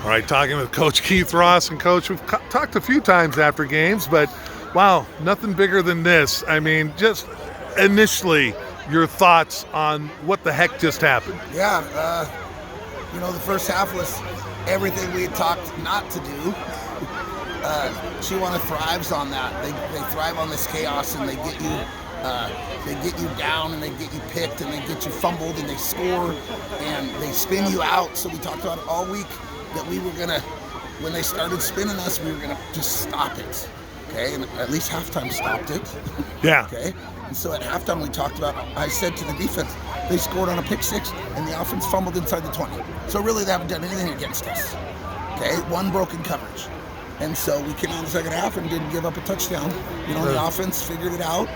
All right, talking with Coach Keith Ross. And Coach, we've talked a few times after games, but wow, nothing bigger than this. I mean, just initially, your thoughts on what the heck just happened. Yeah, the first half was everything we had talked not to do. Chihuahua thrives on that. They thrive on this chaos, and they get you down, and they get you picked, and they get you fumbled, and they score, and they spin you out. So we talked about it all week that we were gonna, when they started spinning us, we were gonna just stop it. Okay, and at least halftime stopped it. Yeah. Okay, and so at halftime we talked about, I said to the defense, they scored on a pick six, and the offense fumbled inside the 20. So really they haven't done anything against us. Okay, one broken coverage. And so we came out in the second half and didn't give up a touchdown. The offense figured it out.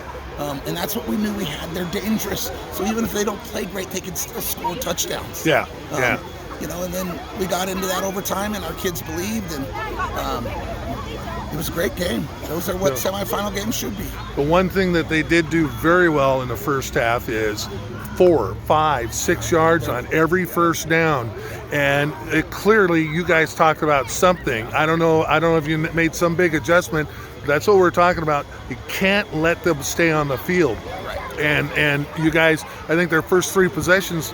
And that's what we knew we had. They're dangerous. So even if they don't play great, they can still score touchdowns. Yeah, and then we got into that overtime, and our kids believed, and it was a great game. Those are what semifinal games should be. The one thing that they did do very well in the first half is 4, 5, 6 yards on every first down. And clearly you guys talked about something. I don't know if you made some big adjustment. That's what we're talking about. You can't let them stay on the field. Right. And you guys, I think their first 3 possessions,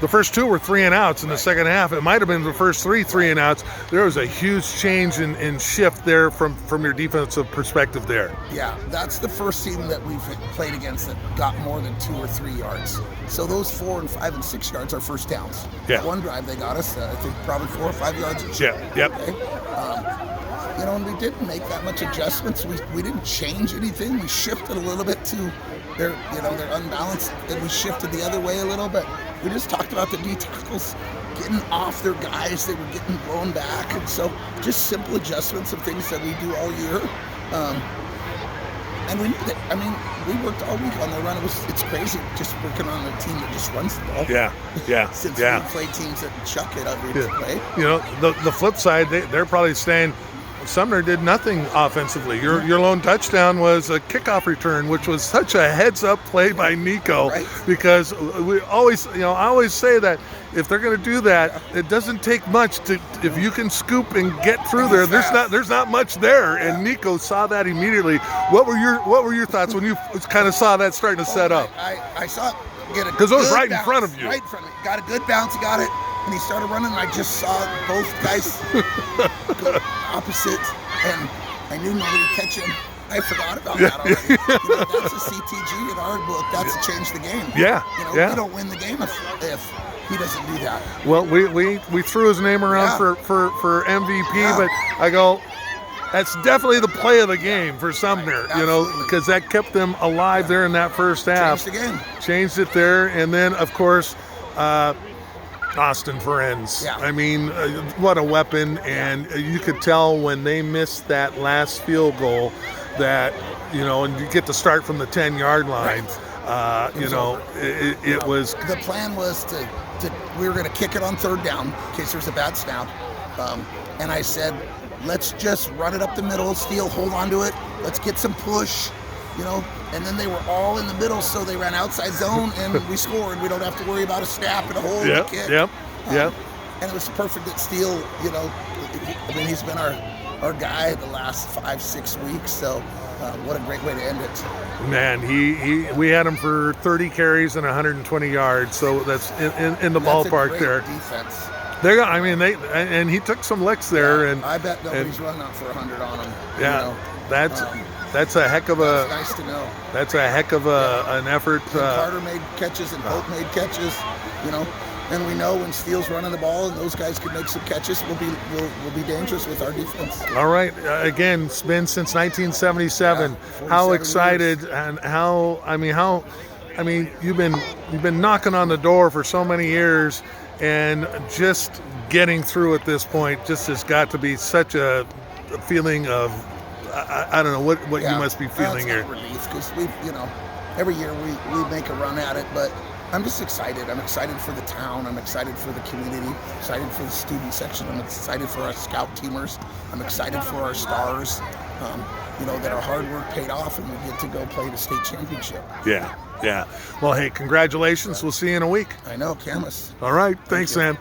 the first 2 were 3 and outs. In the second half, it might have been the first 3 and outs. There was a huge change in shift there from your defensive perspective there. Yeah, that's the first team that we've played against that got more than 2 or 3 yards. So those 4 and 5 and 6 yards are first downs. Yeah. One drive they got us, I think probably 4 or 5 yards each. Yeah. Yep. Okay? And we didn't make that much adjustments. We didn't change anything. We shifted a little bit to they're unbalanced, and we shifted the other way a little bit. We just talked about the D tackles getting off their guys. They were getting blown back, and so just simple adjustments of things that we do all year. And we knew that. I mean, we worked all week on the run. It's crazy just working on a team that just runs the ball. Yeah. Since we play teams that chuck it every play. The flip side, they're probably saying Sumner did nothing offensively. Your lone touchdown was a kickoff return, which was such a heads-up play by Nico. Right. Because we always, I always say that if they're going to do that, it doesn't take much to. If you can scoop and get through there, there's not much there. And Nico saw that immediately. What were your thoughts when you kind of saw that starting to set up? I saw it get a because it was right bounce, in front of you. Right in front of me. Got a good bounce. He got it. And he started running, and I just saw both guys go opposite, and I knew nobody would catch him. I forgot about that already. That's a CTG in our book. That's to change the game. We don't win the game if he doesn't do that. Well, we threw his name around for MVP, but I go, that's definitely the play of the game for Sumner, because that kept them alive there in that first half. Changed the game. Changed it there, and then, of course, Austin Ferenz. Yeah. I mean, what a weapon. And you could tell when they missed that last field goal that, and you get to start from the 10-yard line. Right. It was. The plan was to we were going to kick it on third down in case there's a bad snap. And I said, let's just run it up the middle, Steele, hold on to it. Let's get some push. And then they were all in the middle, so they ran outside zone, and we scored. We don't have to worry about a snap and a hole and a kick. Yep. And it was perfect that Steele, he's been our guy the last 5-6 weeks, so what a great way to end it. Man, we had him for 30 carries and 120 yards, so that's in the ballpark great there. Defense. And he took some licks there, and I bet nobody's running out for 100 on him. That's a heck of a. That's nice to know. That's a heck of an effort. And Carter made catches, and Pope made catches. And we know when Steele's running the ball, and those guys can make some catches, we'll be dangerous with our defense. All right. Again, it's been since 1977. How excited years. And how you've been knocking on the door for so many years, and just getting through at this point just has got to be such a feeling of. I don't know what you must be feeling here. Relief, because every year we make a run at it, but I'm just excited. I'm excited for the town. I'm excited for the community. Excited for the student section. I'm excited for our scout teamers. I'm excited for our stars. That our hard work paid off, and we get to go play the state championship. Yeah. Well, hey, congratulations. We'll see you in a week. I know, Camus. All right. Thanks, man.